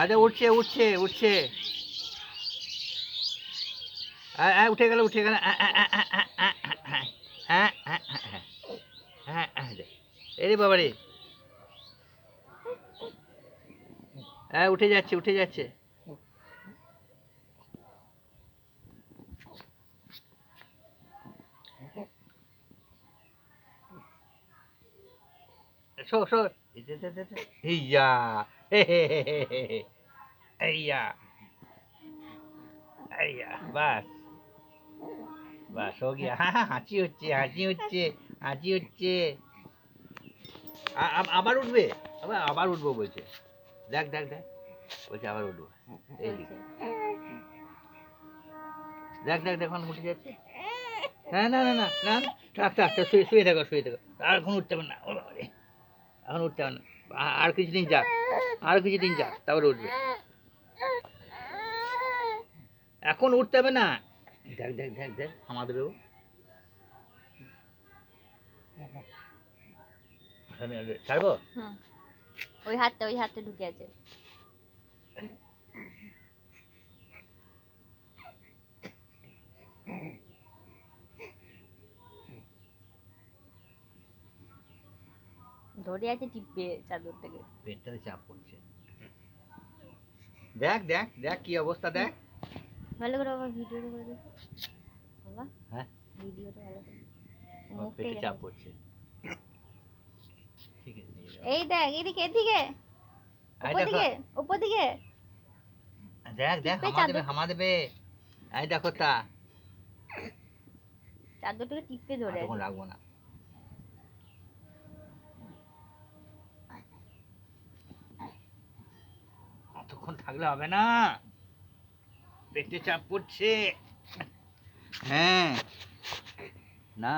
আরে উঠছে উঠছে উঠছে। উঠে গেল উঠে গেল। এরে বাবারে, হ্যাঁ উঠে যাচ্ছে উঠে যাচ্ছে। Show show. ইয়া ইয়া ইয়া, বাস বাস হো গিয়া। হাঁচি হচ্ছে হাঁচি হচ্ছে হাঁচি হচ্ছে। আবার উঠবে, আবার আবার উঠবো বলছে। দেখ দেখ দেখ, বলছে আবার উঠবো। এইদিকে দেখ দেখ দেখ, এখন উঠে যাচ্ছে। হ্যাঁ না না না না, থাক থাক থাক, শুয়ে থাকো শুয়ে থাকো। আর এখন উঠতে হবে না, ও বাবারে, এখন উঠতে হবে না। আর কিছুদিন যাক, আর কিছুদিন যাক, তারপরে উঠবে। এখন উঠতে হবে না। দেখ দেখ দেখ দেখ, আমাদের ছাড়বো। ওই হাতটা ঢুকে আছে। ধরে আছে টিপে চাদরটাকে। পেটটাতে চাপ পড়ছে। দেখ দেখ দেখ কি অবস্থা দেখ। ভালো করে আবার ভিডিওটা করে দেখো বাবা। হ্যাঁ, ভিডিওটা ভালো করে। পেটে চাপ পড়ছে। ঠিক আছে, এই দেখ এদিকে এদিকে, উপর দিকে উপর দিকে। দেখ দেখ, হামা দেবে হামা দেবে। এই দেখো তা, চাদরটাকে টিপে ধরে তখন আছে। রাখবো না। অতক্ষণ থাকলে হবে না, পেটে চাপ পড়ছে। হ্যাঁ, না